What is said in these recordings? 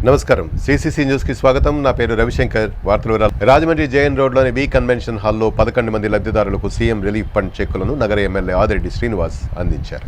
నమస్కారం, CCC news కి స్వాగతం. నా పేరు రవిశంకర్. వార్తల వివరాలు. రాజమండ్రి జేఎన్ రోడ్లోని వి కన్వెన్షన్ హాల్లో 11 మంది లబ్ధిదారులకు సీఎం రిలీఫ్ ఫండ్ చెక్కులను నగర ఎమ్మెల్యే ఆదిరెడ్డి శ్రీనివాస్ అందించారు.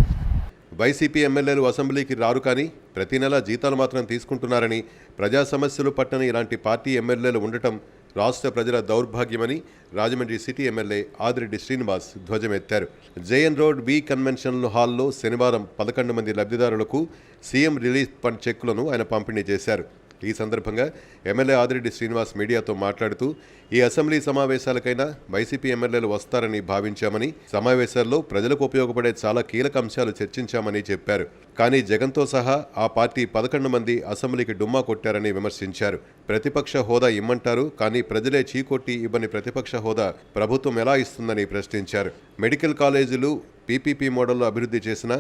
వైసీపీ ఎమ్మెల్యేలు అసెంబ్లీకి రారు కానీ ప్రతి నెల జీతాలు మాత్రం తీసుకుంటున్నారని, ప్రజా సమస్యలు పట్టని ఇలాంటి పార్టీ ఎమ్మెల్యేలు ఉండటం రాష్ట్ర ప్రజల దౌర్భాగ్యమని రాజమండ్రి సిటీ ఎమ్మెల్యే ఆదిరెడ్డి శ్రీనివాస్ ధ్వజమెత్తారు. జేఎన్ రోడ్ వి కన్వెన్షన్ హాల్లో శనివారం 11 మంది లబ్ధిదారులకు సీఎం రిలీఫ్ ఫండ్ చెక్కులను ఆయన పంపిణీ చేశారు. ఈ సందర్భంగా ఎమ్మెల్యే ఆదిరెడ్డి శ్రీనివాస్ మీడియాతో మాట్లాడుతూ, ఈ అసెంబ్లీ సమావేశాలకైనా వైసీపీ ఎమ్మెల్యేలు వస్తారని భావించామని, సమావేశాల్లో ప్రజలకు ఉపయోగపడే చాలా కీలక అంశాలు చర్చించామని చెప్పారు. కానీ జగన్తో సహా ఆ పార్టీ 11 మంది అసెంబ్లీకి డుమ్మా కొట్టారని విమర్శించారు. ప్రతిపక్ష హోదా ఇమ్మంటారు, కానీ ప్రజలే చీకొట్టి ఇవ్వని ప్రతిపక్ష హోదా ప్రభుత్వం ఎలా ఇస్తుందని ప్రశ్నించారు. మెడికల్ కాలేజీలు పీపీపీ మోడల్లో అభివృద్ధి చేసిన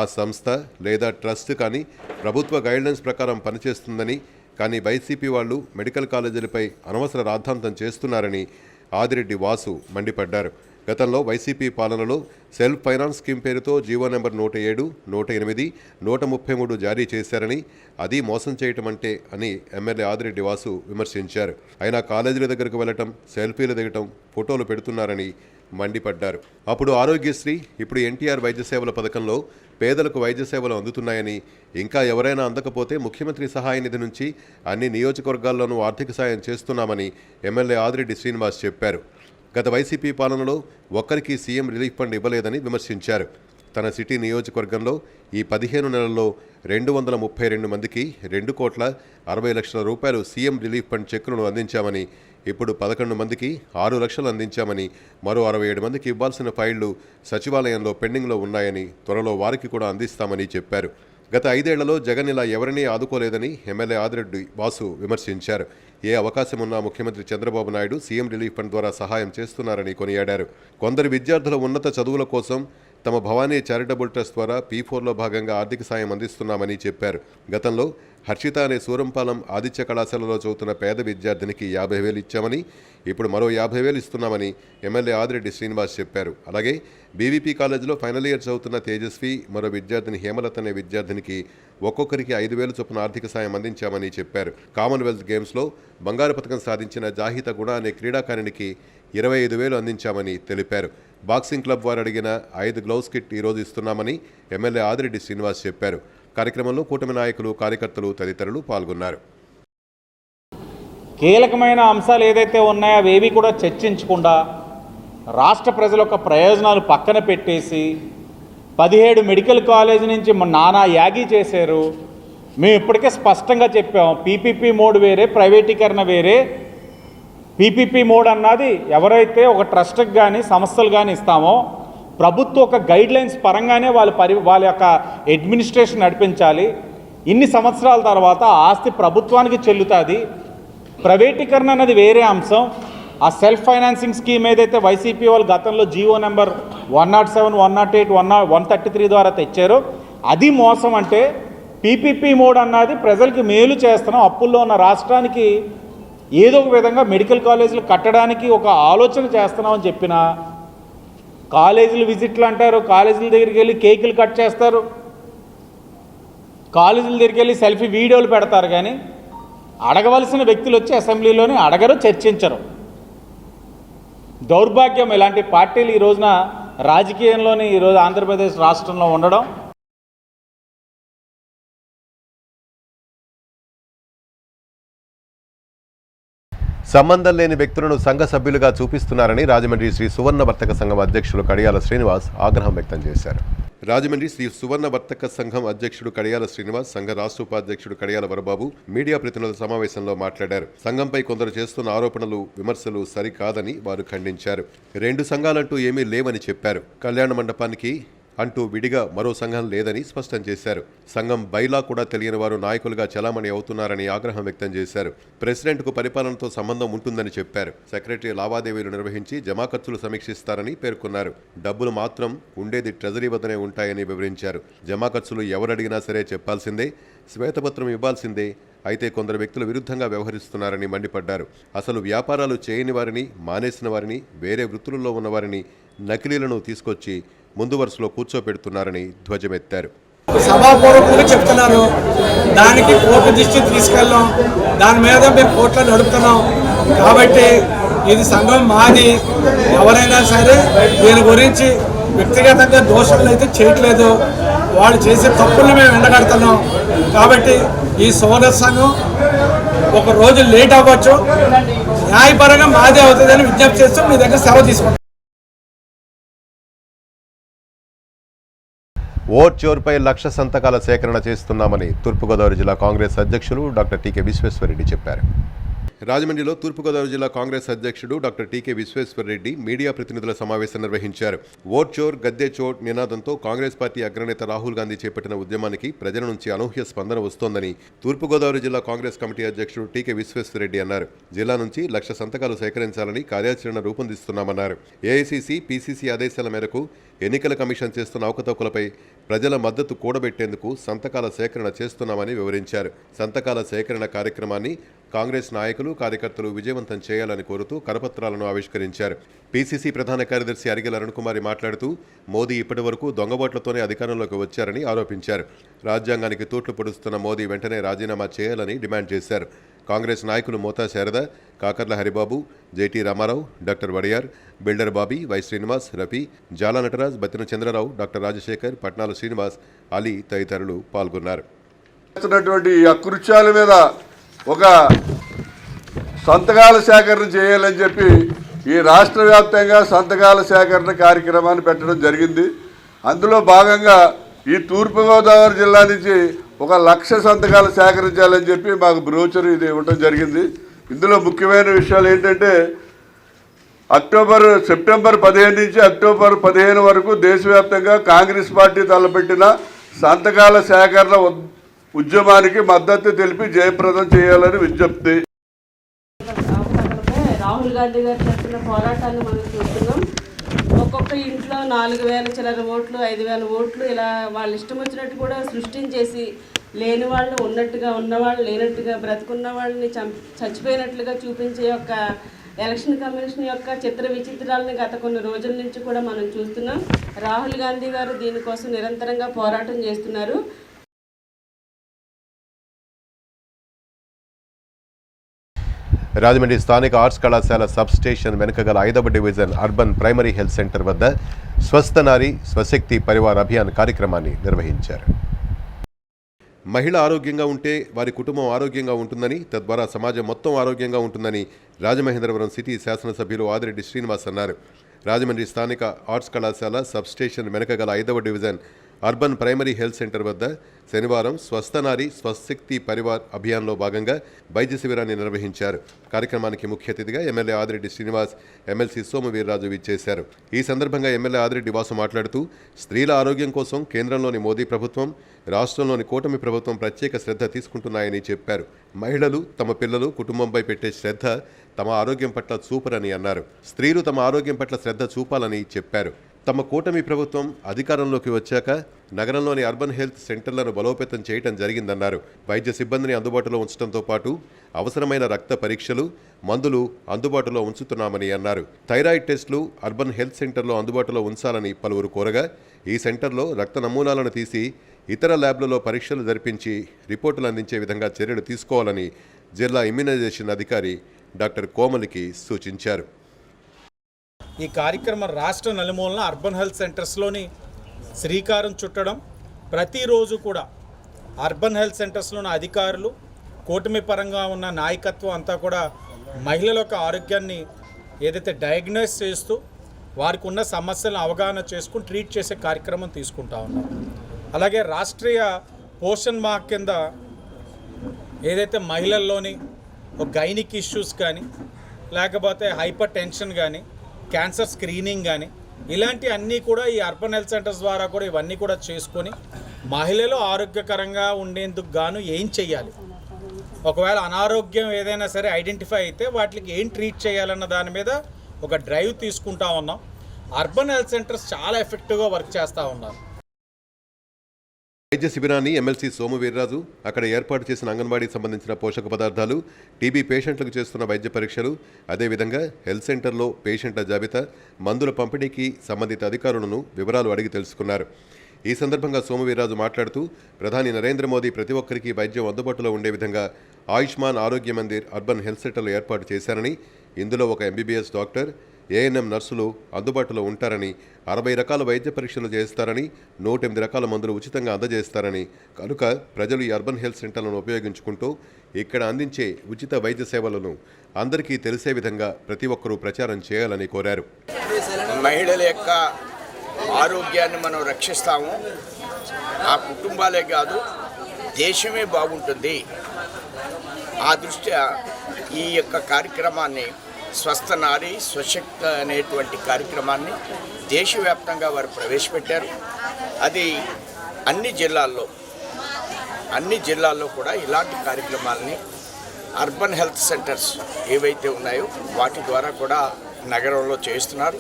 ఆ సంస్థ లేదా ట్రస్ట్ కానీ ప్రభుత్వ గైడ్లైన్స్ ప్రకారం పనిచేస్తుందని, కానీ వైసీపీ వాళ్ళు మెడికల్ కాలేజీలపై అనవసర రాద్ధాంతం చేస్తున్నారని ఆదిరెడ్డి వాసు మండిపడ్డారు. గతంలో వైసీపీ పాలనలో సెల్ఫ్ ఫైనాన్స్ స్కీమ్ పేరుతో జీవో నెంబర్ 107, 108, 133 జారీ చేశారని, అది మోసం చేయటం అంటే అని ఎమ్మెల్యే ఆదిరెడ్డి వాసు విమర్శించారు. అయినా కాలేజీల దగ్గరకు వెళ్లటం, సెల్ఫీలు దిగటం, ఫోటోలు పెడుతున్నారని మండిపడ్డారు. అప్పుడు ఆరోగ్యశ్రీ, ఇప్పుడు ఎన్టీఆర్ వైద్య సేవల పథకంలో పేదలకు వైద్య సేవలు అందుతున్నాయని, ఇంకా ఎవరైనా అందకపోతే ముఖ్యమంత్రి సహాయ నిధి నుంచి అన్ని నియోజకవర్గాల్లోనూ ఆర్థిక సాయం చేస్తున్నామని ఎమ్మెల్యే ఆదిరెడ్డి శ్రీనివాస్ చెప్పారు. గత వైసీపీ పాలనలో ఒక్కరికి సీఎం రిలీఫ్ ఫండ్ ఇవ్వలేదని విమర్శించారు. తన సిటీ నియోజకవర్గంలో ఈ 15 నెలల్లో 232 మందికి 2,60,00,000 రూపాయలు సీఎం రిలీఫ్ ఫండ్ చెక్కులను అందించామని, ఇప్పుడు 11 మందికి 6 లక్షలు అందించామని, మరో 67 మందికి ఇవ్వాల్సిన ఫైళ్లు సచివాలయంలో పెండింగ్లో ఉన్నాయని, త్వరలో వారికి కూడా అందిస్తామని చెప్పారు. గత 5 ఏళ్లలో జగన్ ఇలా ఎవరినీ ఆదుకోలేదని ఎమ్మెల్యే ఆదిరెడ్డి వాసు విమర్శించారు. ఏ అవకాశం ఉన్నా ముఖ్యమంత్రి Chandrababu Naidu CM relief fund ద్వారా సహాయం చేస్తున్నారని కొనియాడారు. కొందరు విద్యార్థుల ఉన్నత చదువుల కోసం తమ భవానీ చారిటబుల్ ట్రస్ట్ ద్వారా P4లో భాగంగా ఆర్థిక సాయం అందిస్తున్నామని చెప్పారు. గతంలో హర్షిత అనే సూరంపాలెం ఆదిత్య కళాశాలలో చదువుతున్న పేద విద్యార్థినికి 50,000 ఇచ్చామని, ఇప్పుడు మరో 50,000 ఇస్తున్నామని ఎమ్మెల్యే ఆదిరెడ్డి శ్రీనివాస్ చెప్పారు. అలాగే బీవీపీ కాలేజీలో ఫైనల్ ఇయర్ చదువుతున్న తేజస్వి, మరో విద్యార్థిని హేమలత అనే విద్యార్థినికి ఒక్కొక్కరికి 5,000 చొప్పున ఆర్థిక సాయం అందించామని చెప్పారు. కామన్వెల్త్ గేమ్స్లో బంగారు పథకం సాధించిన జాహిత గుణ అనే క్రీడాకారిణికి 25,000 అందించామని తెలిపారు. బాక్సింగ్ క్లబ్ వారు అడిగిన 5 గ్లౌస్ కిట్ ఈరోజు ఇస్తున్నామని ఎమ్మెల్యే ఆదిరెడ్డి శ్రీనివాస్ చెప్పారు. కార్యక్రమంలో కూటమి నాయకులు, కార్యకర్తలు తదితరులు పాల్గొన్నారు. కీలకమైన అంశాలు ఏదైతే ఉన్నాయో అవేవి కూడా చర్చించకుండా రాష్ట్ర ప్రజల యొక్క ప్రయోజనాలు పక్కన పెట్టేసి 17 మెడికల్ కాలేజీ నుంచి నానా యాగి చేశారు. మేము ఇప్పటికే స్పష్టంగా చెప్పాం, పీపీపీ మోడ్ వేరే, ప్రైవేటీకరణ వేరే. పీపీపీ మోడ్ అన్నది ఎవరైతే ఒక ట్రస్ట్కి కానీ సంస్థలు కానీ ఇస్తామో ప్రభుత్వ ఒక గైడ్లైన్స్ పరంగానే వాళ్ళ యొక్క అడ్మినిస్ట్రేషన్ నడిపించాలి. ఇన్ని సంవత్సరాల తర్వాత ఆస్తి ప్రభుత్వానికి చెల్లుతుంది. ప్రైవేటీకరణ అన్నది వేరే అంశం. ఆ సెల్ఫ్ ఫైనాన్సింగ్ స్కీమ్ ఏదైతే వైసీపీ వాళ్ళు గతంలో జీవో నెంబర్ 107, 108, 133 ద్వారా తెచ్చారో అది మోసం. అంటే పీపీపీ మోడ్ అన్నది ప్రజలకి మేలు చేస్తున్నాం, అప్పుల్లో ఉన్న రాష్ట్రానికి ఏదో ఒక విధంగా మెడికల్ కాలేజీలు కట్టడానికి ఒక ఆలోచన చేస్తున్నామని చెప్పిన కాలేజీలు విజిట్లు అంటారు, కాలేజీల దగ్గరికి వెళ్ళి కేకులు కట్ చేస్తారు, కాలేజీల దగ్గరికి వెళ్ళి సెల్ఫీ వీడియోలు పెడతారు. కానీ అడగవలసిన వ్యక్తులు వచ్చి అసెంబ్లీలోనే అడగరు, చర్చించరు. దౌర్భాగ్యం ఇలాంటి పార్టీలు ఈ రోజున రాజకీయంలోని ఈరోజు ఆంధ్రప్రదేశ్ రాష్ట్రంలో ఉండడం. సంబంధం లేని వ్యక్తులను సంఘ సభ్యులుగా చూపిస్తున్నారని రాజమండ్రి శ్రీ సువర్ణ వర్తక సంఘం అధ్యక్షులు కడియాల శ్రీనివాస్ ఆగ్రహం వ్యక్తం చేశారు. రాజమండ్రి శ్రీ సువర్ణ వర్తక సంఘం అధ్యక్షుడు కడియాల శ్రీనివాస్, సంఘ రాష్ట్ర ఉపాధ్యక్షుడు కడియాల వరబాబు మీడియా ప్రతినిధుల సమావేశంలో మాట్లాడారు. సంఘంపై కొందరు చేస్తున్న ఆరోపణలు, విమర్శలు సరికాదని వారు ఖండించారు. 2 సంఘాలంటూ ఏమీ లేవని చెప్పారు. కళ్యాణ మండపానికి అంటూ విడిగా మరో సంఘం లేదని స్పష్టం చేశారు. సంఘం బైలా కూడా తెలియని వారు నాయకులుగా చలామణి అవుతున్నారని ఆగ్రహం వ్యక్తం చేశారు. ప్రెసిడెంట్కు పరిపాలనతో సంబంధం ఉంటుందని చెప్పారు. సెక్రటరీ లావాదేవీలు నిర్వహించి జమా ఖర్చులు సమీక్షిస్తారని పేర్కొన్నారు. డబ్బులు మాత్రం ఉండేది ట్రెజరీ వద్దనే ఉంటాయని వివరించారు. జమా ఖర్చులు ఎవరడిగినా సరే చెప్పాల్సిందే, శ్వేతపత్రం ఇవ్వాల్సిందే. అయితే కొందరు వ్యక్తుల విరుద్ధంగా వ్యవహరిస్తున్నారని మండిపడ్డారు. అసలు వ్యాపారాలు చేయని వారిని, మానేసిన వారిని, వేరే వృత్తులలో ఉన్నవారిని, నకిలీలను తీసుకొచ్చి ముందు వరుసలో కూర్చోపెడుతున్నారని ధ్వజమెత్తారు. సభాపూర్వకంగా చెప్తున్నారు. దానికి కోర్టు దృష్టికి తీసుకెళ్ళాం. దాని మీద మేము కోర్టులో నడుపుతున్నాం. కాబట్టి ఇది సంఘం మాది. ఎవరైనా సరే దీని గురించి వ్యక్తిగతంగా దోషాలు అయితే చేయట్లేదు. వాళ్ళు చేసే తప్పుల్ని మేము ఎండగడుతున్నాం. కాబట్టి ఈ సోదర సంఘం ఒక రోజు లేట్ అవ్వచ్చు, న్యాయపరంగా మాదే అవుతుందని విజ్ఞప్తి చేస్తూ మీ దగ్గర సెలవు తీసుకుంటాం. ఓట్ చోర్పై 1,00,000 సంతకాల సేకరణ చేస్తున్నామని తూర్పుగోదావరి జిల్లా కాంగ్రెస్ అధ్యక్షులు డాక్టర్ టీకే విశ్వేశ్వరరెడ్డి చెప్పారు. రాజమండ్రిలో తూర్పుగోదావరి జిల్లా కాంగ్రెస్ అధ్యక్షుడు డాక్టర్ టీకే విశ్వేశ్వరరెడ్డి మీడియా ప్రతినిధుల సమావేశం నిర్వహించారు. ఓట్ చోర్ గద్దె చోట్ నినాదంతో కాంగ్రెస్ పార్టీ అగ్రనేత రాహుల్ గాంధీ చేపట్టిన ఉద్యమానికి ప్రజల నుంచి అనూహ్య స్పందన వస్తోందని తూర్పుగోదావరి జిల్లా కాంగ్రెస్ కమిటీ అధ్యక్షుడు టీకే విశ్వేశ్వరరెడ్డి అన్నారు. జిల్లా నుంచి 1,00,000 సంతకాలు సేకరించాలని కార్యాచరణ రూపొందిస్తున్నామన్నారు. ఏఐసీసీ, పీసీసీ ఆదేశాల మేరకు ఎన్నికల కమిషన్ చేస్తున్న అవకతవకలపై ప్రజల మద్దతు కూడబెట్టేందుకు సంతకాల సేకరణ చేస్తున్నామని వివరించారు. సంతకాల సేకరణ కార్యక్రమాన్ని కాంగ్రెస్ నాయకులు, కార్యకర్తలు విజయవంతం చేయాలని కోరుతూ కరపత్రాలను ఆవిష్కరించారు. పీసీసీ ప్రధాన కార్యదర్శి అరిగెల అరుణకుమారి మాట్లాడుతూ మోదీ ఇప్పటివరకు దొంగబాట్లతోనే అధికారంలోకి వచ్చారని ఆరోపించారు. రాజ్యాంగానికి తూట్లు పొడుస్తున్న మోదీ వెంటనే రాజీనామా చేయాలని డిమాండ్ చేశారు. కాంగ్రెస్ నాయకులు Motha Sharada, Kakarla Haribabu, JT Ramarao, doctor Vadiyar, builder Bobby, Y Srinivas, Rafi, Jala Nataraj, Battina Chandrarao, doctor Rajasekhar, Patnala Srinivas, Ali తదితరులు పాల్గొన్నారు. అకృత్యాల మీద ఒక సంతకాల సేకరణ చేయాలని చెప్పి ఈ రాష్ట్ర వ్యాప్తంగా సంతకాల సేకరణ కార్యక్రమాన్ని పెట్టడం జరిగింది. అందులో భాగంగా ఈ తూర్పుగోదావరి జిల్లా నుంచి 1,00,000 సంతకాలు సేకరించాలని చెప్పి మాకు బ్రోచర్ ఇది ఇవ్వడం జరిగింది. ఇందులో ముఖ్యమైన విషయాలు ఏంటంటే సెప్టెంబర్ 15 నుంచి అక్టోబర్ 15 వరకు దేశవ్యాప్తంగా కాంగ్రెస్ పార్టీ తలపెట్టిన సంతకాల సేకరణ ఉద్యమానికి మద్దతు తెలిపి జయప్రదం చేయాలని విజ్ఞప్తి. రాహుల్ గాంధీ గారు చేస్తున్న పోరాటాన్ని మనం చూస్తున్నాం. ఒక్కొక్క ఇంట్లో 4,000 చిల్లర ఓట్లు, 5,000 ఓట్లు ఇలా వాళ్ళు ఇష్టం వచ్చినట్టు కూడా సృష్టించేసి లేని వాళ్ళు ఉన్నట్టుగా, ఉన్నవాళ్ళు లేనట్టుగా, బ్రతుకున్న వాళ్ళని చచ్చిపోయినట్లుగా చూపించే యొక్క ఎలక్షన్ కమిషన్ యొక్క చిత్ర విచిత్రాలను గత కొన్ని రోజుల నుంచి కూడా మనం చూస్తున్నాం. రాహుల్ గాంధీ గారు దీనికోసం నిరంతరంగా పోరాటం చేస్తున్నారు. రాజమండ్రి స్థానిక ఆర్ట్స్ కళాశాల సబ్ స్టేషన్ వెనుకగల 5వ division urban primary health centre వద్ద స్వస్థ నారి స్వశక్తి పరివార్ అభియాన్ కార్యక్రమాన్ని నిర్వహించారు. మహిళ ఆరోగ్యంగా ఉంటే వారి కుటుంబం ఆరోగ్యంగా ఉంటుందని, తద్వారా సమాజం మొత్తం ఆరోగ్యంగా ఉంటుందని రాజమహేంద్రవరం సిటీ శాసనసభ్యులు ఆదిరెడ్డి శ్రీనివాస్ అన్నారు. రాజమండ్రి స్థానిక ఆర్ట్స్ కళాశాల సబ్ స్టేషన్ వెనుకగల 5వ division urban primary health centre వద్ద శనివారం స్వస్థ నారి స్వశక్తి పరివార్ అభియాన్లో భాగంగా వైద్య శిబిరాన్ని నిర్వహించారు. కార్యక్రమానికి ముఖ్య అతిథిగా ఎమ్మెల్యే ఆదిరెడ్డి శ్రీనివాస్, ఎమ్మెల్సీ సోము వీర్రాజు విచ్చేశారు. ఈ సందర్భంగా ఎమ్మెల్యే ఆదిరెడ్డి వాసు మాట్లాడుతూ స్త్రీల ఆరోగ్యం కోసం కేంద్రంలోని మోదీ ప్రభుత్వం, రాష్ట్రంలోని కూటమి ప్రభుత్వం ప్రత్యేక శ్రద్ధ తీసుకుంటున్నాయని చెప్పారు. మహిళలు తమ పిల్లలు, కుటుంబంపై పెట్టే శ్రద్ధ తమ ఆరోగ్యం పట్ల చూపరని అన్నారు. స్త్రీలు తమ ఆరోగ్యం పట్ల శ్రద్ధ చూపాలని చెప్పారు. తమ కూటమి ప్రభుత్వం అధికారంలోకి వచ్చాక నగరంలోని అర్బన్ హెల్త్ సెంటర్లను బలోపేతం చేయడం జరిగిందన్నారు. వైద్య సిబ్బందిని అందుబాటులో ఉంచడంతో పాటు అవసరమైన రక్త పరీక్షలు, మందులు అందుబాటులో ఉంచుతున్నామని అన్నారు. థైరాయిడ్ టెస్టులు అర్బన్ హెల్త్ సెంటర్లో అందుబాటులో ఉంచాలని పలువురు కోరగా ఈ సెంటర్లో రక్త నమూనాలను తీసి ఇతర ల్యాబ్లలో పరీక్షలు జరిపించి రిపోర్టులు అందించే విధంగా చర్యలు తీసుకోవాలని జిల్లా ఇమ్యునైజేషన్ అధికారి డాక్టర్ కోమలికి సూచించారు. ఈ కార్యక్రమం రాష్ట్ర నలుమూలన అర్బన్ హెల్త్ సెంటర్స్లోని శ్రీకారం చుట్టడం, ప్రతిరోజు కూడా అర్బన్ హెల్త్ సెంటర్స్లోని అధికారులు, కూటమి పరంగా ఉన్న నాయకత్వం అంతా కూడా మహిళల యొక్క ఆరోగ్యాన్ని ఏదైతే డయాగ్నోస్ చేస్తూ వారికి ఉన్న సమస్యలను అవగాహన చేసుకుని ట్రీట్ చేసే కార్యక్రమం తీసుకుంటా ఉన్నాం. అలాగే రాష్ట్రీయ పోషణ్ మాహ్ కింద ఏదైతే మహిళల్లోని గైనిక్ ఇష్యూస్ కానీ, లేకపోతే హైపర్ టెన్షన్ కానీ, క్యాన్సర్ స్క్రీనింగ్ కానీ ఇలాంటి అన్నీ కూడా ఈ అర్బన్ హెల్త్ సెంటర్స్ ద్వారా కూడా ఇవన్నీ కూడా చేసుకొని మహిళలు ఆరోగ్యకరంగా ఉండేందుకు గాను ఏం చేయాలి, ఒకవేళ అనారోగ్యం ఏదైనా సరే ఐడెంటిఫై అయితే వాటికి ఏం ట్రీట్ చేయాలన్న దాని మీద ఒక డ్రైవ్ తీసుకుంటా ఉన్నాం. అర్బన్ హెల్త్ సెంటర్స్ చాలా ఎఫెక్టివ్గా వర్క్ చేస్తూ ఉన్నారు. వైద్య శిబిరాన్ని ఎమ్మెల్సీ సోము వీర్రాజు, అక్కడ ఏర్పాటు చేసిన అంగన్వాడీకి సంబంధించిన పోషక పదార్థాలు, టీబీ పేషెంట్లకు చేస్తున్న వైద్య పరీక్షలు, అదేవిధంగా హెల్త్ సెంటర్లో పేషెంట్ల జాబితా, మందుల పంపిణీకి సంబంధిత అధికారులను వివరాలు అడిగి తెలుసుకున్నారు. ఈ సందర్భంగా సోము మాట్లాడుతూ ప్రధాని నరేంద్ర మోదీ ప్రతి ఒక్కరికి వైద్యం అందుబాటులో ఉండే విధంగా ఆయుష్మాన్ ఆరోగ్య మందిర్ అర్బన్ హెల్త్ సెంటర్లు ఏర్పాటు చేశారని, ఇందులో ఒక ఎంబీబీఎస్ డాక్టర్, ఏఎన్ఎం నర్సులు అందుబాటులో ఉంటారని, 60 రకాల వైద్య పరీక్షలు చేస్తారని, 108 రకాల మందులు ఉచితంగా అందజేస్తారని, కనుక ప్రజలు ఈ అర్బన్ హెల్త్ సెంటర్లను ఉపయోగించుకుంటూ ఇక్కడ అందించే ఉచిత వైద్య సేవలను అందరికీ తెలిసే విధంగా ప్రతి ఒక్కరూ ప్రచారం చేయాలని కోరారు. మహిళల యొక్క ఆరోగ్యాన్ని మనం రక్షిస్తాము, ఆ కుటుంబాలే కాదు దేశమే బాగుంటుంది. ఆ దృష్ట్యా ఈ యొక్క కార్యక్రమాన్ని స్వస్థ నారీ స్వశక్త అనేటువంటి కార్యక్రమాన్ని దేశవ్యాప్తంగా వారు ప్రవేశపెట్టారు. అది అన్ని జిల్లాల్లో కూడా ఇలాంటి కార్యక్రమాలని అర్బన్ హెల్త్ సెంటర్స్ ఏవైతే ఉన్నాయో వాటి ద్వారా కూడా నగరంలో చేస్తున్నారు.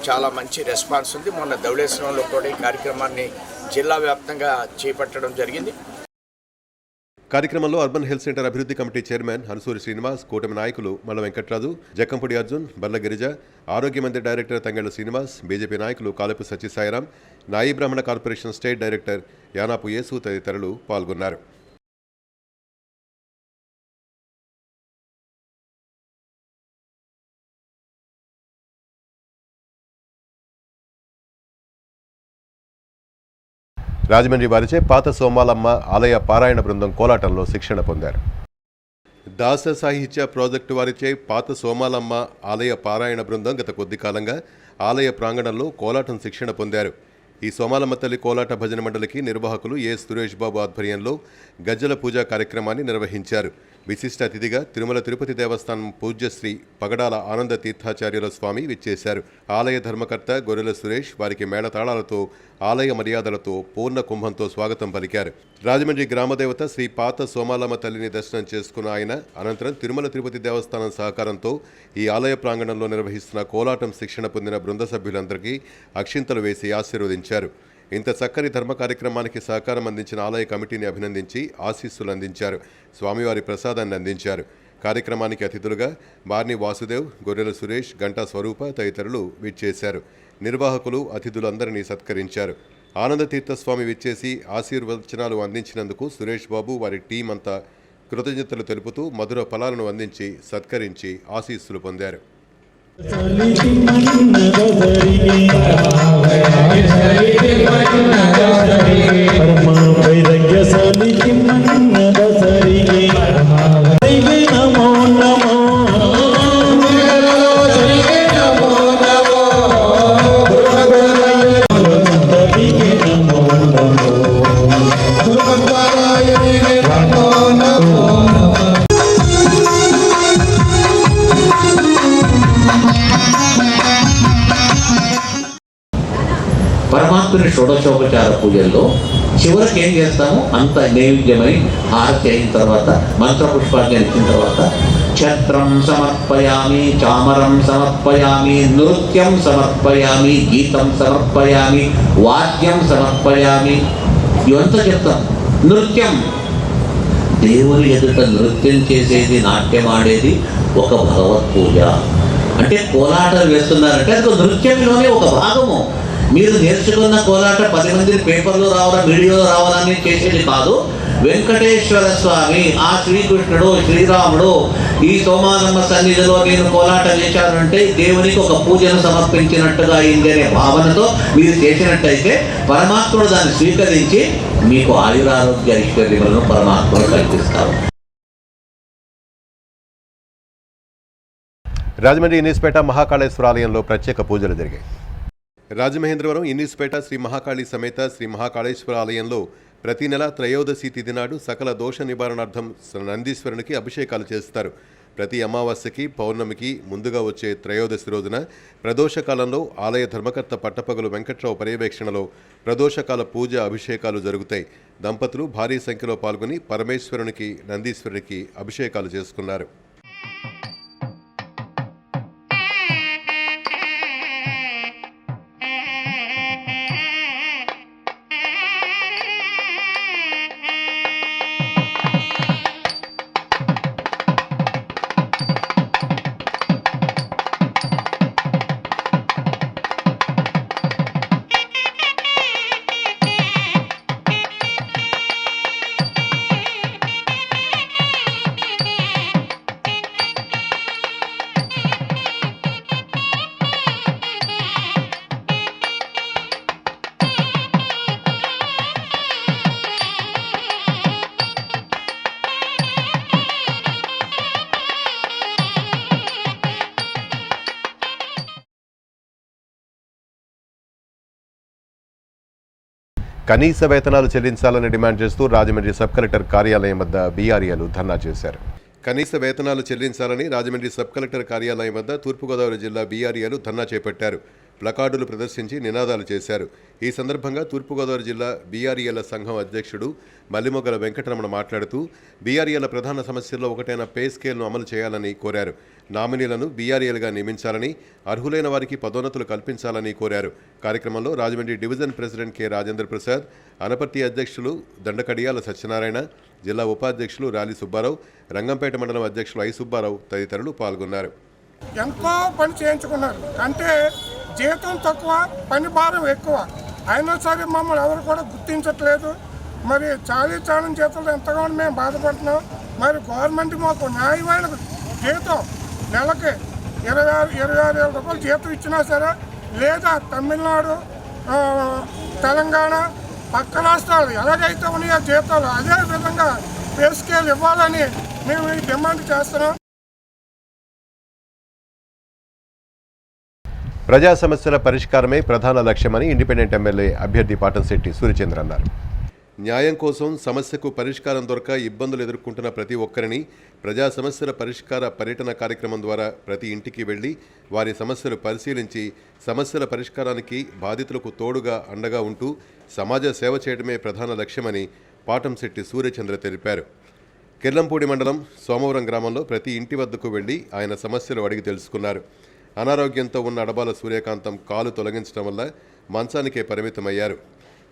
చాలా మంచి రెస్పాన్స్ ఉంది. మొన్న ధవళేశ్వరంలో కూడా ఈ కార్యక్రమాన్ని జిల్లా వ్యాప్తంగా చేపట్టడం జరిగింది. కార్యక్రమంలో అర్బన్ హెల్త్ సెంటర్ అభివృద్ధి కమిటీ చైర్మన్ హన్సూరి శ్రీనివాస్, కూటమి నాయకులు మల్ల వెంకట్రాజు, జక్కంపూడి అర్జున్, బర్ల గిరిజ, ఆరోగ్య మందిర్ డైరెక్టర్ తంగెళ్ల శ్రీనివాస్, బీజేపీ నాయకులు కాలపు సత్యసాయిరాం, నాయి బ్రాహ్మణ కార్పొరేషన్ స్టేట్ డైరెక్టర్ యానాపు యేసు తదితరులు పాల్గొన్నారు. రాజమండ్రి వారిచే పాత సోమాలమ్మ ఆలయ పారాయణ బృందం కోలాటంలో శిక్షణ పొందారు. దాస సాహిత్య ప్రాజెక్టు వారిచే పాత సోమాలమ్మ ఆలయ పారాయణ బృందం గత కొద్ది కాలంగా ఆలయ ప్రాంగణంలో కోలాటం శిక్షణ పొందారు. ఈ సోమాలమ్మ తల్లి కోలాట భజన మండలికి నిర్వాహకులు ఏ సురేష్ బాబు ఆధ్వర్యంలో గజ్జల పూజా కార్యక్రమాన్ని నిర్వహించారు. విశిష్ట అతిథిగా తిరుమల తిరుపతి దేవస్థానం పూజ్యశ్రీ పగడాల ఆనంద తీర్థాచార్యుల స్వామి విచ్చేశారు. ఆలయ ధర్మకర్త గొర్రెల సురేష్ వారికి మేళతాళాలతో, ఆలయ మర్యాదలతో, పూర్ణ కుంభంతో స్వాగతం పలికారు. రాజమండ్రి గ్రామదేవత శ్రీ పాత సోమాలమ్మ తల్లిని దర్శనం చేసుకున్న ఆయన అనంతరం తిరుమల తిరుపతి దేవస్థానం సహకారంతో ఈ ఆలయ ప్రాంగణంలో నిర్వహిస్తున్న కోలాటం శిక్షణ పొందిన బృంద సభ్యులందరికీ అక్షింతలు వేసి ఆశీర్వదించారు. ఇంత చక్కని ధర్మ కార్యక్రమానికి సహకారం అందించిన ఆలయ కమిటీని అభినందించి ఆశీస్సులు అందించారు. స్వామివారి ప్రసాదాన్ని అందించారు. కార్యక్రమానికి అతిథులుగా బార్ని వాసుదేవ్, గొర్రెల సురేష్, గంటా స్వరూప తదితరులు విచ్చేశారు. నిర్వాహకులు అతిథులందరినీ సత్కరించారు. ఆనందతీర్థస్వామి విచ్చేసి ఆశీర్వచనాలు అందించినందుకు సురేష్ బాబు వారి టీం అంతా కృతజ్ఞతలు తెలుపుతూ మధుర ఫలాలను అందించి సత్కరించి ఆశీస్సులు పొందారు. పరమాత్ముని షోడశోపచార పూజల్లో చివరికి ఏం చేస్తాము, అంత నైవేద్యమై హారతి అయిన తర్వాత మంత్రపుష్పాన్ని ఇచ్చిన తర్వాత ఛత్రం సమర్పయామి, చామరం సమర్పయామి, నృత్యం సమర్పయామి, గీతం సమర్పయామి, వాద్యం సమర్పయామి, ఇవంతా చెప్తాం. నృత్యం, దేవుని ఎదుట నృత్యం చేసేది, నాట్యం ఆడేది ఒక భగవత్ పూజ. అంటే కోలాటలు వేస్తున్నారంటే అది నృత్యంలోనే ఒక భాగము. మీరు నేర్చుకున్న కోలాట 10 మంది పేపర్లో రావాలా, వీడియోలో రావాలని చేసేది కాదు. వెంకటేశ్వర స్వామి, ఆ శ్రీకృష్ణుడు, శ్రీరాముడు ఈ సోమాలమ్మ సన్నిధిలో నేను కోలాట చేశానంటే దేవునికి ఒక పూజను సమర్పించినట్టుగా అయింది అనే భావనతో మీరు చేసినట్టయితే పరమాత్ముడు దాన్ని స్వీకరించి మీకు ఆయురారోగ్య ఐశ్వర్యములను పరమాత్ముడు కల్పిస్తారు. రాజమండ్రి ఇన్నీస్పేట మహాకాళేశ్వర ఆలయంలో ప్రత్యేక పూజలు జరిగాయి. రాజమహేంద్రవరం ఇన్నీస్పేట శ్రీ మహాకాళి సమేత శ్రీ మహాకాళేశ్వర ఆలయంలో ప్రతి నెల త్రయోదశి తిథి నాడు సకల దోష నివారణార్థం నందీశ్వరునికి అభిషేకాలు చేస్తారు. ప్రతి అమావాస్యకి, పౌర్ణమికి ముందుగా వచ్చే త్రయోదశి రోజున ప్రదోషకాలంలో ఆలయ ధర్మకర్త పట్టపగలు వెంకట్రావు పర్యవేక్షణలో ప్రదోషకాల పూజ, అభిషేకాలు జరుగుతాయి. దంపతులు భారీ సంఖ్యలో పాల్గొని పరమేశ్వరునికి, నందీశ్వరునికి అభిషేకాలు చేసుకున్నారు. కనీస వేతనాలు చెల్లించాలని డిమాండ్ చేస్తూ రాజమండ్రి సబ్ కలెక్టర్ కార్యాలయం వద్ద బీఆర్ఏలు ధర్నా చేశారు. కనీస వేతనాలు చెల్లించాలని రాజమండ్రి సబ్ కలెక్టర్ కార్యాలయం వద్ద తూర్పుగోదావరి జిల్లా బీఆర్ఏలు ధర్నా చేపట్టారు. ప్లకార్డులు ప్రదర్శించి నినాదాలు చేశారు. ఈ సందర్భంగా తూర్పుగోదావరి జిల్లా బీఆర్ఏల సంఘం అధ్యక్షుడు మల్లిమొగ్గల వెంకటరమణ మాట్లాడుతూ బీఆర్ఏల ప్రధాన సమస్యల్లో ఒకటైన పే స్కేల్ను అమలు చేయాలని కోరారు. నామినీలను బీఆర్ఏలుగా నియమించాలని, అర్హులైన వారికి పదోన్నతులు కల్పించాలని కోరారు. కార్యక్రమంలో Rajahmundry division president K Rajendra Prasad, Anaparthi అధ్యక్షులు దండకడియాల సత్యనారాయణ, జిల్లా ఉపాధ్యక్షులు రాలి సుబ్బారావు, రంగంపేట మండలం అధ్యక్షులు ఐ సుబ్బారావు తదితరులు పాల్గొన్నారు. ఎంతో పని చేయించుకున్నారు. అంటే జీతం తక్కువ, పని భారం ఎక్కువ, అయినా సరే మమ్మల్ని ఎవరు కూడా గుర్తించట్లేదు. మరి చాలీ జీతాలు ఎంతగానో మేము బాధపడుతున్నాం. మరి గవర్నమెంట్ మాకు న్యాయమైన జీతం నెలకి 26,000 రూపాయలు జీతం ఇచ్చినా సరే, లేదా తమిళనాడు, తెలంగాణ, పక్క రాష్ట్రాలు ఎలాగైతే ఉన్నాయో జీతాలు అదే విధంగా పే స్కేల్ ఇవ్వాలని మేము డిమాండ్ చేస్తున్నాం. ప్రజా సమస్యల పరిష్కారమే ప్రధాన లక్ష్యమని ఇండిపెండెంట్ ఎమ్మెల్యే అభ్యర్థి పాటంశెట్టి సూర్యచంద్ర అన్నారు. న్యాయం కోసం సమస్యకు పరిష్కారం దొరక ఇబ్బందులు ఎదుర్కొంటున్న ప్రతి ఒక్కరిని ప్రజా సమస్యల పరిష్కార పర్యటన కార్యక్రమం ద్వారా ప్రతి ఇంటికి వెళ్లి వారి సమస్యలు పరిశీలించి సమస్యల పరిష్కారానికి బాధితులకు తోడుగా అండగా ఉంటూ సమాజ సేవ చేయడమే ప్రధాన లక్ష్యమని పాటంశెట్టి సూర్యచంద్ర తెలిపారు. కిర్లంపూడి మండలం సోమవరం గ్రామంలో ప్రతి ఇంటి వద్దకు వెళ్లి ఆయన సమస్యలు అడిగి తెలుసుకున్నారు. అనారోగ్యంతో ఉన్న అడబాల సూర్యకాంతం కాలు తొలగించడం వల్ల మంచానికే పరిమితమయ్యారు.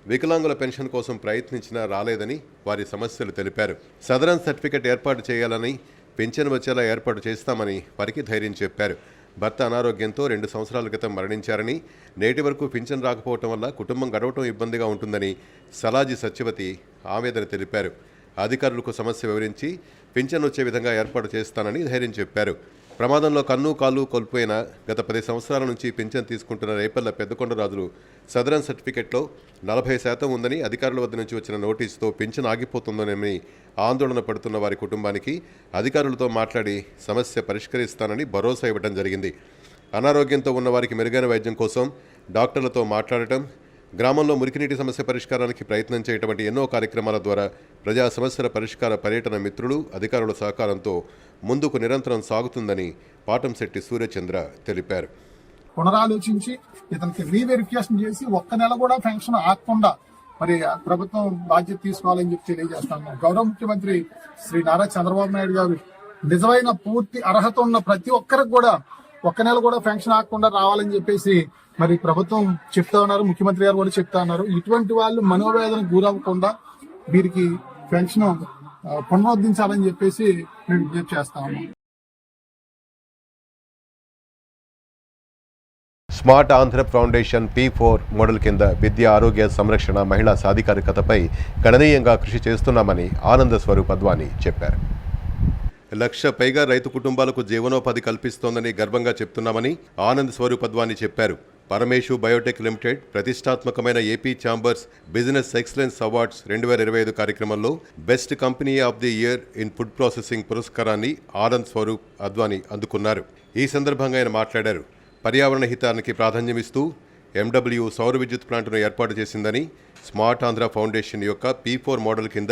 వికలాంగుల పెన్షన్ కోసం ప్రయత్నించినా రాలేదని వారి సమస్యలు తెలిపారు. సదరన్ సర్టిఫికెట్ ఏర్పాటు చేయాలని, పింఛన్ వచ్చేలా ఏర్పాటు చేస్తామని వారికి ధైర్యం చెప్పారు. భర్త అనారోగ్యంతో 2 సంవత్సరాల క్రితం మరణించారని, నేటి వరకు పింఛన్ రాకపోవటం వల్ల కుటుంబం గడవటం ఇబ్బందిగా ఉంటుందని సలాజీ సత్యవతి ఆవేదన తెలిపారు. అధికారులకు సమస్య వివరించి పింఛన్ వచ్చే విధంగా ఏర్పాటు చేస్తానని ధైర్యం చెప్పారు. ప్రమాదంలో కన్ను కాలు కోల్పోయిన గత 10 సంవత్సరాల నుంచి పింఛన్ తీసుకుంటున్న రేపల్ల పెద్దకొండరాజులు సదరన్ సర్టిఫికెట్లో 40% ఉందని అధికారుల వద్ద నుంచి వచ్చిన నోటీసుతో పింఛన్ ఆగిపోతుందోనని ఆందోళన పడుతున్న వారి కుటుంబానికి అధికారులతో మాట్లాడి సమస్య పరిష్కరిస్తానని భరోసా ఇవ్వడం జరిగింది. అనారోగ్యంతో ఉన్న వారికి మెరుగైన వైద్యం కోసం డాక్టర్లతో మాట్లాడటం, గ్రామంలో మురికినీటి సమస్య పరిష్కారానికి ప్రయత్నం చేయటం వంటి ఎన్నో కార్యక్రమాల ద్వారా ప్రజా సమస్యల పరిష్కార పర్యటన మిత్రులు, అధికారుల సహకారంతో ముందుకు నిరంతరం సాగుతుందని పాటంశెట్టి సూర్యచంద్ర తెలిపారు. పునరాలోచించి ఇతనికి రీవెరిఫికేషన్ చేసి 1 నెల కూడా పెన్షన్ ఆగకుండా మరి ప్రభుత్వం బాధ్యత తీసుకోవాలని చెప్పి తెలియజేస్తాను. గౌరవ ముఖ్యమంత్రి శ్రీ నారా చంద్రబాబు నాయుడు గారు నిజమైన పూర్తి అర్హత ఉన్న ప్రతి ఒక్కరికి కూడా 1 నెల కూడా పెన్షన్ ఆగకుండా రావాలని చెప్పేసి మరి ప్రభుత్వం చెప్తా ఉన్నారు. ముఖ్యమంత్రి గారు కూడా చెప్తా ఉన్నారు. ఇటువంటి వాళ్ళు మనోవేదనకు గురవ్వకుండా వీరికి పెన్షన్ పునరుద్ధరించాలని చెప్పేసి మేము విజ్ఞప్తి చేస్తా ఉన్నాం. Smart Andhra foundation P4 model కింద విద్య, ఆరోగ్య సంరక్షణ, మహిళా సాధికారికతపై గణనీయంగా కృషి చేస్తున్నామని ఆనంద స్వరూప్ అద్వానీ చెప్పారు. 1,00,000 పైగా రైతు కుటుంబాలకు జీవనోపాధి కల్పిస్తోందని గర్వంగా చెప్తున్నామని ఆనంద్ స్వరూప్ అద్వానీ చెప్పారు. పరమేశు బయోటెక్ లిమిటెడ్ ప్రతిష్టాత్మకమైన AP chambers business excellence awards 2025 కార్యక్రమంలో best company of the year in food processing పురస్కారాన్ని ఆనంద్ స్వరూప్ అద్వానీ అందుకున్నారు. ఈ సందర్భంగా ఆయన మాట్లాడారు. పర్యావరణ హితానికి ప్రాధాన్యమిస్తూ MW సౌర విద్యుత్ ప్లాంట్ను ఏర్పాటు చేసిందని, స్మార్ట్ ఆంధ్ర ఫౌండేషన్ యొక్క P4 మోడల్ కింద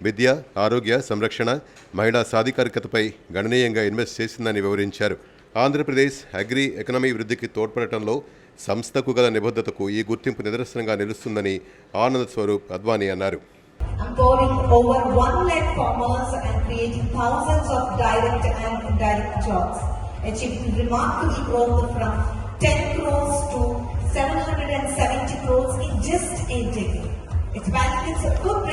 విద్య, ఆరోగ్య సంరక్షణ, మహిళా సాధికారికతపై గణనీయంగా ఇన్వెస్ట్ చేసిందని వివరించారు. ఆంధ్రప్రదేశ్ అగ్రి ఎకనమీ వృద్ధికి తోడ్పడటంలో సంస్థకు గల నిబద్ధతకు ఈ గుర్తింపు నిదర్శనంగా నిలుస్తుందని ఆనంద్ స్వరూప్ అద్వానీ అన్నారు. Empowering over 1 lakh farmers and creating thousands of direct and indirect jobs, achieving remarkable growth from 10 crores to 770 crores in just a decade. Expanding its footprint.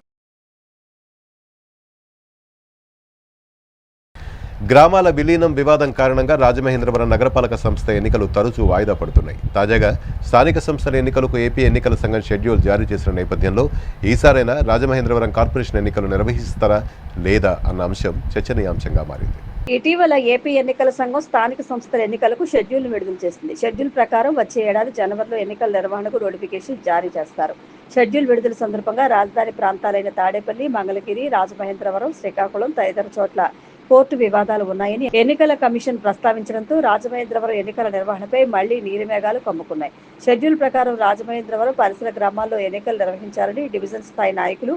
గ్రామాల విలీనం వివాదం కారణంగా రాజమహేంద్రవరం నగరపాలక సంస్థ ఎన్నికలు తరచూ వాయిదా పడుతున్నాయి. తాజాగా స్థానిక సంస్థల ఎన్నికలకు ఏపీ ఎన్నికల సంఘం షెడ్యూల్ జారీ చేసిన నేపథ్యంలో ఈసారైనా రాజమహేంద్రవరం కార్పొరేషన్ ఎన్నికలు నిర్వహిస్తారా లేదా అన్న అంశం చర్చనీయాంశంగా మారింది. ఇటీవల ఏపీ ఎన్నికల సంఘం స్థానిక సంస్థల ఎన్నికలకు షెడ్యూల్ విడుదల చేసింది. షెడ్యూల్ ప్రకారం వచ్చే ఏడాది జనవరిలో ఎన్నికల నిర్వహణకు నోటిఫికేషన్ జారీ చేస్తారు. షెడ్యూల్ విడుదల సందర్భంగా రాజధాని ప్రాంతాలైన తాడేపల్లి, మంగళగిరి, రాజమహేంద్రవరం, శ్రీకాకుళం తదితర చోట్ల కోర్టు వివాదాలు ఉన్నాయని ఎన్నికల కమిషన్ ప్రస్తావించడంతో రాజమహేంద్రవరం ఎన్నికల నిర్వహణపై మళ్లీ నీలిమేఘాలు కమ్ముకున్నాయి. షెడ్యూల్ ప్రకారం రాజమహేంద్రవరం పరిసర గ్రామాల్లో ఎన్నికలు నిర్వహించాలని డివిజన్ స్థాయి నాయకులు,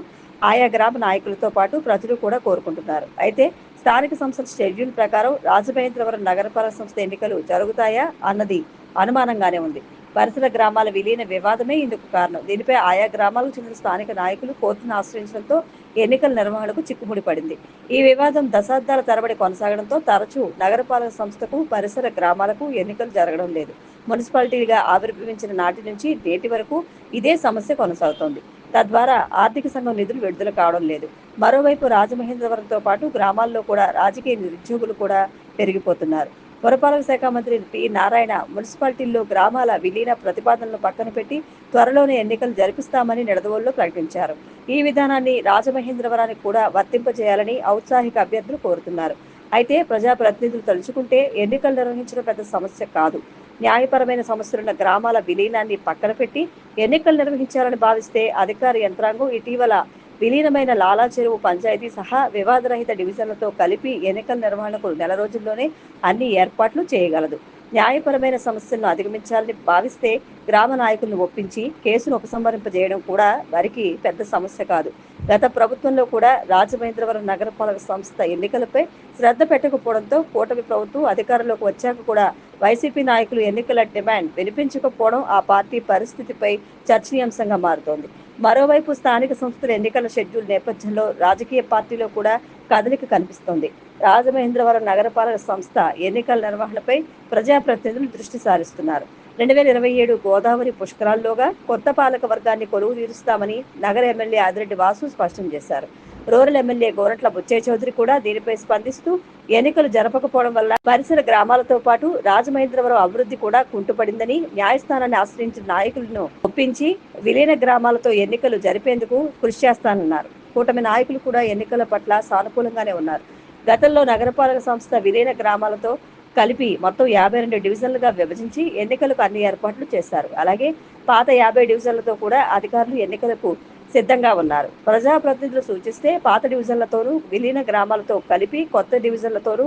ఆయా గ్రామ నాయకులతో పాటు ప్రజలు కూడా కోరుకుంటున్నారు. అయితే స్థానిక సంస్థల షెడ్యూల్ ప్రకారం రాజమహేంద్రవరం నగరపాలక సంస్థ ఎన్నికలు జరుగుతాయా అన్నది అనుమానంగానే ఉంది. పరిసర గ్రామాల విలీన వివాదమే ఇందుకు కారణం. దీనిపై ఆయా గ్రామాలకు చెందిన స్థానిక నాయకులు కోర్టును ఆశ్రయించడంతో ఎన్నికల నిర్వహణకు చిక్కుముడి పడింది. ఈ వివాదం దశాబ్దాల తరబడి కొనసాగడంతో తరచూ నగరపాలక సంస్థకు పరిసర గ్రామాలకు ఎన్నికలు జరగడం లేదు. మున్సిపాలిటీగా ఆవిర్భవించిన నాటి నుంచి నేటి వరకు ఇదే సమస్య కొనసాగుతోంది. తద్వారా ఆర్థిక సంఘం నిధులు విడుదల కావడం లేదు. మరోవైపు రాజమహేంద్రవరంతో పాటు గ్రామాల్లో కూడా రాజకీయ నిరుద్యోగులు కూడా పెరిగిపోతున్నారు. పురపాలక శాఖ మంత్రి పి. నారాయణ మున్సిపాలిటీల్లో గ్రామాల విలీన ప్రతిపాదనలు పక్కన పెట్టి త్వరలోనే ఎన్నికలు జరిపిస్తామని నిడదవోలులో ప్రకటించారు. ఈ విధానాన్ని రాజమహేంద్రవరానికి కూడా వర్తింపజేయాలని ఔత్సాహిక అభ్యర్థులు కోరుతున్నారు. అయితే ప్రజాప్రతినిధులు తలుచుకుంటే ఎన్నికలు నిర్వహించడం పెద్ద సమస్య కాదు. న్యాయపరమైన సమస్యలున్న గ్రామాల విలీనాన్ని పక్కన పెట్టి ఎన్నికలు నిర్వహించాలని భావిస్తే అధికార యంత్రాంగం ఇటీవల విలీనమైన లాలా చెరువు పంచాయతీ సహా వివాదరహిత డివిజన్లతో కలిపి ఎన్నికల నిర్వహణకు నెల రోజుల్లోనే అన్ని ఏర్పాట్లు చేయగలదు. న్యాయపరమైన సమస్యలను అధిగమించాలని భావిస్తే గ్రామ నాయకులను ఒప్పించి కేసును ఉపసంహరింపజేయడం కూడా వారికి పెద్ద సమస్య కాదు. గత ప్రభుత్వంలో కూడా రాజమహేంద్రవరం నగరపాలక సంస్థ ఎన్నికలపై శ్రద్ధ పెట్టకపోవడంతో కూటమి ప్రభుత్వం అధికారంలోకి వచ్చాక కూడా వైసీపీ నాయకులు ఎన్నికల డిమాండ్ వినిపించకపోవడం ఆ పార్టీ పరిస్థితిపై చర్చనీయాంశంగా మారుతోంది. మరోవైపు స్థానిక సంస్థల ఎన్నికల షెడ్యూల్ నేపథ్యంలో రాజకీయ పార్టీలో కూడా కదలిక కనిపిస్తోంది. రాజమహేంద్రవరం నగరపాలక సంస్థ ఎన్నికల నిర్వహణపై ప్రజాప్రతినిధులు దృష్టి సారిస్తున్నారు. 2027 గోదావరి పుష్కరాల్లోగా కొత్త పాలక వర్గాన్ని కొలువు తీరుస్తామని నగర ఎమ్మెల్యే ఆదిరెడ్డి వాసు స్పష్టం చేశారు. రూరల్ ఎమ్మెల్యే గోరంట్ల బుచ్చయ్య చౌదరి కూడా దీనిపై స్పందిస్తూ ఎన్నికలు జరపకపోవడం వల్ల పరిసర గ్రామాలతో పాటు రాజమహేంద్రవరం అభివృద్ధి కూడా కుంటుపడిందని, న్యాయస్థానాన్ని ఆశ్రయించిన నాయకులను ఒప్పించి విలీన గ్రామాలతో ఎన్నికలు జరిపేందుకు కృషి చేస్తానన్నారు. కూటమి నాయకులు కూడా ఎన్నికల పట్ల సానుకూలంగానే ఉన్నారు. గతంలో నగరపాలక సంస్థ విలీన గ్రామాలతో కలిపి మొత్తం 52 డివిజన్లుగా విభజించి ఎన్నికలకు అన్ని ఏర్పాట్లు చేశారు. అలాగే పాత 50 డివిజన్లతో కూడా అధికారులు ఎన్నికలకు సిద్ధంగా ఉన్నారు. ప్రజాప్రతినిధులు సూచిస్తే పాత డివిజన్లతోనూ విలీన గ్రామాలతో కలిపి కొత్త డివిజన్లతోనూ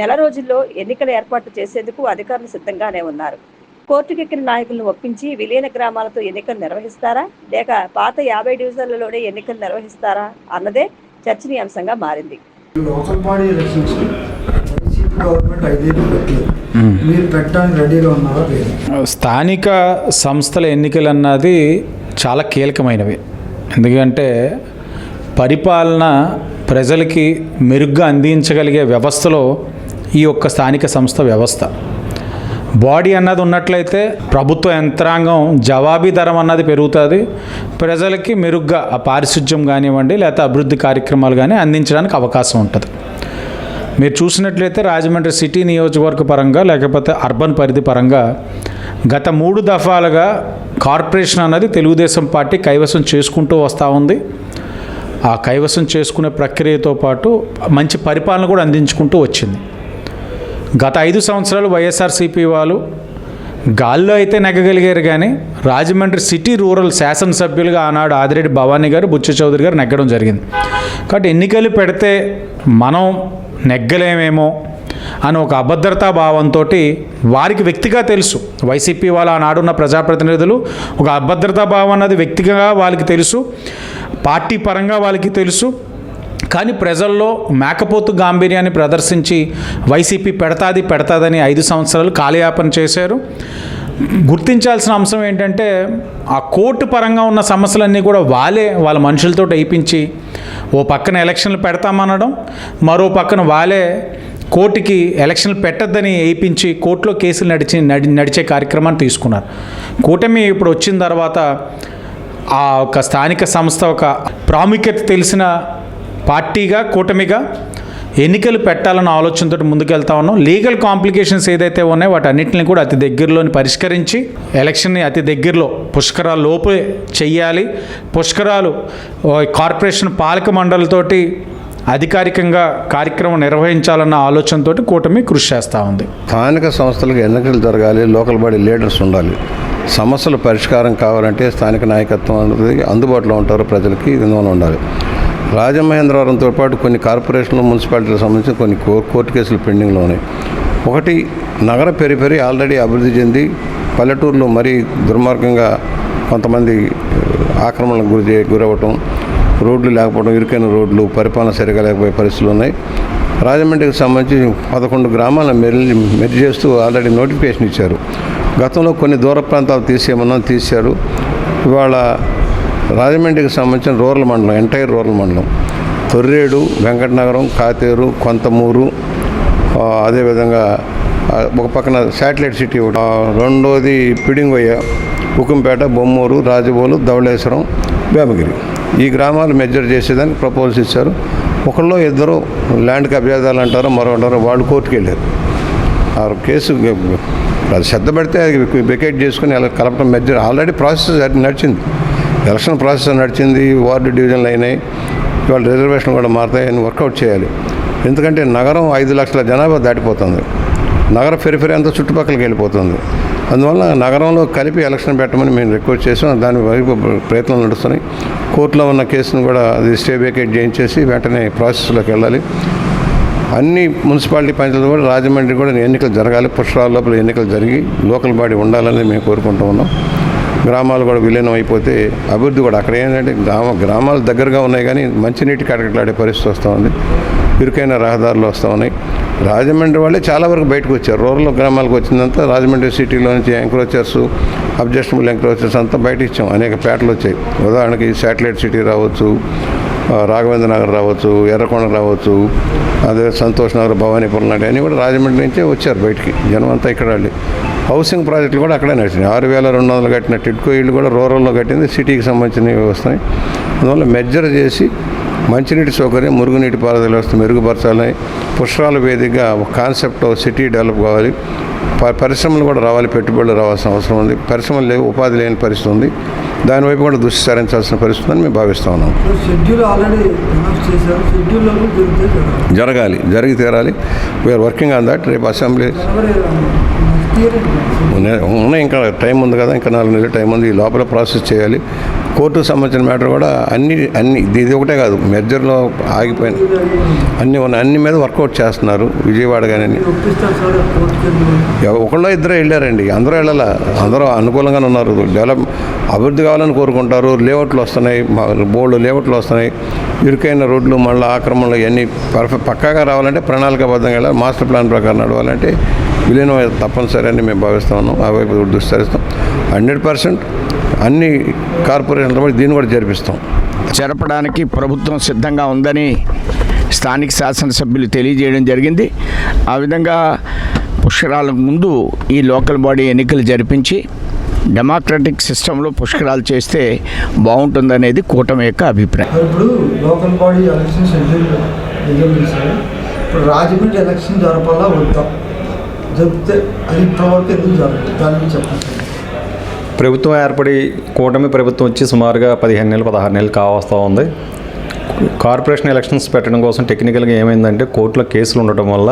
నెల రోజుల్లో ఎన్నికల ఏర్పాట్లు చేసేందుకు అధికారులు సిద్ధంగానే ఉన్నారు. కోర్టుకెక్కిన నాయకులను ఒప్పించి విలీన గ్రామాలతో ఎన్నికలు నిర్వహిస్తారా లేక పాత 50 డివిజన్లలోనే ఎన్నికలు నిర్వహిస్తారా అన్నదే చర్చనీయాంశంగా మారింది. లోకల్ బాడీ ఎలక్షన్స్ గవర్నమెంట్ 5 ఏళ్ళు పెట్టలేదు. మీరు పెట్టడానికి రెడీగా ఉన్నారా లేదు? స్థానిక సంస్థల ఎన్నికలు అన్నది చాలా కీలకమైనవి. ఎందుకంటే పరిపాలన ప్రజలకి మెరుగ్గా అందించగలిగే వ్యవస్థలో ఈ యొక్క స్థానిక సంస్థ వ్యవస్థ. బాడీ అన్నది ఉన్నట్లయితే ప్రభుత్వ యంత్రాంగం జవాబీదారం అన్నది పెరుగుతుంది. ప్రజలకి మెరుగ్గా ఆ పారిశుధ్యం కానివ్వండి లేకపోతే అభివృద్ధి కార్యక్రమాలు కానీ అందించడానికి అవకాశం ఉంటుంది. మీరు చూసినట్లయితే రాజమండ్రి సిటీ నియోజకవర్గ పరంగా లేకపోతే అర్బన్ పరిధి పరంగా గత 3 దఫాలుగా కార్పొరేషన్ అన్నది తెలుగుదేశం పార్టీ కైవసం చేసుకుంటూ వస్తూ ఉంది. ఆ కైవసం చేసుకునే ప్రక్రియతో పాటు మంచి పరిపాలన కూడా అందించుకుంటూ వచ్చింది. గత 5 సంవత్సరాలు వైఎస్ఆర్సీపీ వాళ్ళు గాల్లో అయితే నెగ్గగలిగారు కానీ రాజమండ్రి సిటీ రూరల్ శాసనసభ్యులుగా ఆనాడు ఆదిరెడ్డి భవానీ గారు, బుచ్చయ్య చౌదరి గారు నెగ్గడం జరిగింది. కాబట్టి ఎన్నికలు పెడితే మనం నెగ్గలేమేమో అని ఒక అభద్రతా భావంతో వారికి వ్యక్తిగా తెలుసు. వైసీపీ వాళ్ళు ఆనాడున్న ప్రజాప్రతినిధులు ఒక అభద్రతా భావం అన్నది వ్యక్తిగా వాళ్ళకి తెలుసు, పార్టీ పరంగా వాళ్ళకి తెలుసు. కానీ ప్రజల్లో మేకపోతు గాంభీర్యాన్ని ప్రదర్శించి వైసీపీ పెడతాదని 5 సంవత్సరాలు కాలయాపన చేశారు. గుర్తించాల్సిన అంశం ఏంటంటే ఆ కోర్టు పరంగా ఉన్న సమస్యలన్నీ కూడా వాళ్ళ మనుషులతో అయిపించి ఓ పక్కన ఎలక్షన్లు పెడతామనడం, మరో పక్కన వాళ్ళే కోర్టుకి ఎలక్షన్లు పెట్టద్దని వేయించి కోర్టులో కేసులు నడిచే కార్యక్రమాన్ని తీసుకున్నారు. కూటమి ఇప్పుడు వచ్చిన తర్వాత ఆ ఒక స్థానిక సంస్థ ఒక ప్రాముఖ్యత తెలిసిన పార్టీగా కూటమిగా ఎన్నికలు పెట్టాలన్న ఆలోచనతో ముందుకెళ్తా ఉన్నాం. లీగల్ కాంప్లికేషన్స్ ఏదైతే ఉన్నాయో వాటన్నిటిని కూడా అతి దగ్గరలోని పరిష్కరించి ఎలక్షన్ని అతి దగ్గరలో పుష్కరాల లోపే చెయ్యాలి. పుష్కరాలు కార్పొరేషన్ పాలక మండలితోటి అధికారికంగా కార్యక్రమం నిర్వహించాలన్న ఆలోచనతో కూటమి కృషి చేస్తూ ఉంది. స్థానిక సంస్థలకు ఎన్నికలు జరగాలి, లోకల్ బాడీ లీడర్స్ ఉండాలి. సమస్యల పరిష్కారం కావాలంటే స్థానిక నాయకత్వం అనేది అందుబాటులో ఉంటారు, ప్రజలకి ఇందులో ఉండాలి. రాజమహేంద్రవరంతో పాటు కొన్ని కార్పొరేషన్లు మున్సిపాలిటీలకు సంబంధించి కొన్ని కోర్టు కేసులు పెండింగ్లో ఉన్నాయి. ఒకటి, నగర పెరిఫెరీ ఆల్రెడీ అభివృద్ధి చెంది పల్లెటూరులో మరీ దుర్మార్గంగా కొంతమంది ఆక్రమణలకు గురవటం, రోడ్లు లేకపోవడం, ఇరుకైన రోడ్లు, పరిపాలన సరిగా లేకపోయే పరిస్థితులు ఉన్నాయి. రాజమండ్రికి సంబంధించి 11 గ్రామాలను మెర్జ్ చేస్తూ ఆల్రెడీ నోటిఫికేషన్ ఇచ్చారు. గతంలో కొన్ని దూర ప్రాంతాలు తీశారు. ఇవాళ రాజమండ్రికి సంబంధించిన రూరల్ మండలం, ఎంటైర్ రూరల్ మండలం, తొర్రేడు, వెంకటనగరం, కాతేరు, కొంతమూరు, అదేవిధంగా ఒక పక్కన శాటిలైట్ సిటీ, రెండోది పిడింగొయ్య, ఉక్కంపేట, బొమ్మూరు, రాజబోలు, ధవళేశ్వరం, వేమగిరి, ఈ గ్రామాలు మెజర్ చేసేదానికి ప్రపోజల్స్ ఇచ్చారు. ఒకళ్ళు ఇద్దరు ల్యాండ్ కబ్జాదారులు అంటారు, మరొకరు వాళ్ళు కోర్టుకు వెళ్ళారు. ఆ కేసు అది శ్రద్ధ పెడితే వెకేట్ చేసుకుని అలా కలపడం మెజర్ ఆల్రెడీ ప్రాసెస్ నడిచింది. ఎలక్షన్ ప్రాసెస్ నడిచింది, వార్డు డివిజన్లు అయినాయి, ఇవాళ రిజర్వేషన్ కూడా మారుతాయి అని వర్కౌట్ చేయాలి. ఎందుకంటే నగరం 5 లక్షల జనాభా దాటిపోతుంది, నగర పెరిఫెరీ అంతా చుట్టుపక్కలకి వెళ్ళిపోతుంది. అందువల్ల నగరంలో కలిపి ఎలక్షన్ పెట్టమని మేము రిక్వెస్ట్ చేసాం. దాని వైపు ప్రయత్నాలు నడుస్తున్నాయి. కోర్టులో ఉన్న కేసును కూడా అది స్టే వేకేట్ చేయించేసి వెంటనే ప్రాసెస్లోకి వెళ్ళాలి. అన్ని మున్సిపాలిటీ పంచాయతీలు కూడా రాజమండ్రి కూడా ఎన్నికలు జరగాలి, పుష్కరాల లోపల ఎన్నికలు జరిగి లోకల్ బాడీ ఉండాలని మేము కోరుకుంటూ ఉన్నాం. గ్రామాలు కూడా విలీనం అయిపోతే అభివృద్ధి కూడా అక్కడ ఏంటంటే గ్రామాలు దగ్గరగా ఉన్నాయి కానీ మంచినీటి కటకట్లాడే పరిస్థితి వస్తూ ఉంది, ఇరుకైన రహదారులు వస్తూ ఉన్నాయి. రాజమండ్రి వాళ్ళే చాలా వరకు బయటకు వచ్చారు. రూరల్ గ్రామాలకు వచ్చిందంతా రాజమండ్రి సిటీలో నుంచి ఎంక్రోచర్స్, అబ్జెక్షనబుల్ ఎంక్రోచర్స్ అంతా బయట ఇచ్చాం. అనేక పేటలు వచ్చాయి. ఉదాహరణకి శాటిలైట్ సిటీ రావచ్చు, రాఘవేంద్ర నగర్ రావచ్చు, ఎర్రకొండ రావచ్చు, అదే సంతోష్ నగర్, భవానీపురం లాంటి అన్నీ కూడా రాజమండ్రి నుంచే వచ్చారు బయటికి. జనం అంతా ఇక్కడ వెళ్ళి హౌసింగ్ ప్రాజెక్టులు కూడా అక్కడే నడిచినాయి. 6,200 కట్టిన టిడ్కో ఇళ్ళు కూడా రూరల్లో కట్టింది, సిటీకి సంబంధించినవి వస్తాయి. అందువల్ల మెజర్ చేసి మంచినీటి సౌకర్యం, మురుగునీటి పారుదల వ్యవస్థ మెరుగుపరచాలని, పుష్కరాల వేదికగా ఒక కాన్సెప్ట్ సిటీ డెవలప్ కావాలి. పరిశ్రమలు కూడా రావాలి, పెట్టుబడులు రావాల్సిన అవసరం ఉంది. పరిశ్రమలు లేవు, ఉపాధి లేని పరిస్థితి ఉంది. దానివైపు కూడా దృష్టి సారించాల్సిన పరిస్థితి అని మేము భావిస్తూ ఉన్నాం. జరిగి తీరాలి. We are working on that. రేపు అసెంబ్లీ ఉన్నాయి, ఇంకా టైం ఉంది కదా, ఇంకా 4 నెలలు టైం ఉంది. ఈ లోపల ప్రాసెస్ చేయాలి. కోర్టుకు సంబంధించిన మ్యాటర్ కూడా అన్ని ఇది ఒకటే కాదు, మెజర్లో ఆగిపోయిన అన్ని మీద వర్కౌట్ చేస్తున్నారు. విజయవాడ కానీ ఒకళ్ళో ఇద్దరే వెళ్ళారండి, అందరూ వెళ్ళాలా, అందరూ అనుకూలంగానే ఉన్నారు. అభివృద్ధి కావాలని కోరుకుంటారు. లేఅవుట్లు వస్తున్నాయి, బోర్డు లేఅవుట్లు వస్తున్నాయి, ఇరుకైన రోడ్లు, మళ్ళీ ఆక్రమణలు ఇవన్నీ పక్కాగా రావాలంటే ప్రణాళికాబద్ధంగా వెళ్ళాలి. మాస్టర్ ప్లాన్ ప్రకారం నడవాలంటే విలీనం తప్పనిసరి అని మేము భావిస్తూ ఉన్నాం. ఆ వైపు దృష్టి సారిస్తాం. 100% అన్ని కార్పొరేషన్ల వరకు దీన్ని కూడా జరిపిస్తాం. జరపడానికి ప్రభుత్వం సిద్ధంగా ఉందని స్థానిక శాసనసభ్యులు తెలియజేయడం జరిగింది. ఆ విధంగా పుష్కరాలకు ముందు ఈ లోకల్ బాడీ ఎన్నికలు జరిపించి డెమోక్రటిక్ సిస్టంలో పుష్కరాలు చేస్తే బాగుంటుందనేది కూటమి యొక్క అభిప్రాయం. ఇప్పుడు లోకల్ బాడీ ఎలక్షన్ షెడ్యూల్ చేశారు. ఇప్పుడు రాజమండ్రి ఎలక్షన్ జరపాలా వద్దా, జరిపితే అది ఇప్పటివరకు ఎందుకు జరగదు, దాన్ని చెప్పండి. ప్రభుత్వం ఏర్పడి కూటమి ప్రభుత్వం వచ్చి సుమారుగా 15 నెలలు 16 నెలలు కావస్తూ ఉంది. కార్పొరేషన్ ఎలక్షన్స్ పెట్టడం కోసం టెక్నికల్గా ఏమైందంటే కోర్టులో కేసులు ఉండటం వల్ల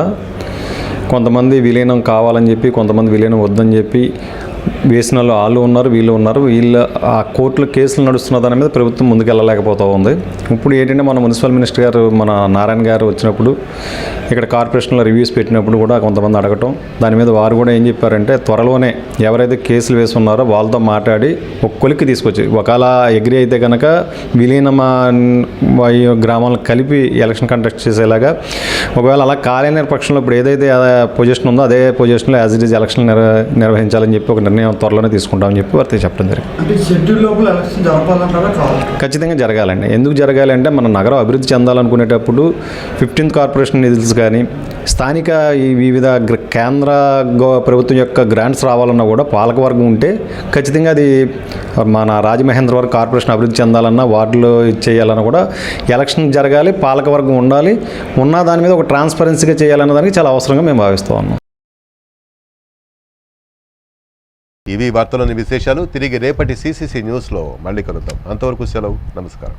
కొంతమంది విలీనం కావాలని చెప్పి, కొంతమంది విలీనం వద్దని చెప్పి వేసిన వాళ్ళు ఉన్నారు, వీళ్ళు ఆ కోర్టులో కేసులు నడుస్తున్న దాని మీద ప్రభుత్వం ముందుకెళ్ళలేకపోతూ ఉంది. ఇప్పుడు ఏంటంటే మన మున్సిపల్ మినిస్టర్ గారు, మన నారాయణ గారు వచ్చినప్పుడు ఇక్కడ కార్పొరేషన్లో రివ్యూస్ పెట్టినప్పుడు కూడా కొంతమంది అడగటం, దాని మీద వారు కూడా ఏం చెప్పారంటే త్వరలోనే ఎవరైతే కేసులు వేసి ఉన్నారో వాళ్ళతో మాట్లాడి ఒక కొలిక్కి తీసుకొచ్చి, ఒకవేళ అగ్రి అయితే కనుక విలీనం గ్రామాలను కలిపి ఎలక్షన్ కండక్ట్ చేసేలాగా, ఒకవేళ అలా కాలేని పక్షంలో ఇప్పుడు ఏదైతే పొజిషన్ ఉందో అదే పొజిషన్లో యాజ్ ఇట్ ఈజ్ ఎలక్షన్ నిర్వహించాలని చెప్పి ఒక నిర్ణయం త్వరలోనే తీసుకుంటామని చెప్పి వారితో చెప్పడం జరిగింది. ఖచ్చితంగా జరగాలండి. ఎందుకు జరగాలి అంటే మన నగరం అభివృద్ధి చెందాలనుకునేటప్పుడు 15th కార్పొరేషన్ నిధులు కానీ స్థానిక ఈ వివిధ కేంద్ర ప్రభుత్వం యొక్క గ్రాంట్స్ రావాలన్నా కూడా పాలకవర్గం ఉంటే ఖచ్చితంగా అది మన రాజమహేంద్రవరం కార్పొరేషన్ అభివృద్ధి చెందాలన్నా, వార్డులో చేయాలన్నా కూడా ఎలక్షన్ జరగాలి, పాలకవర్గం ఉండాలి, ఉన్న దాని మీద ఒక ట్రాన్స్పరెన్సీగా చేయాలన్న దానికి చాలా అవసరంగా మేము భావిస్తూ ఉన్నాం. ఇవి వార్తలోని విశేషాలు. తిరిగి రేపటి CCC న్యూస్లో మళ్ళీ కలుద్దాం. అంతవరకు సెలవు. నమస్కారం.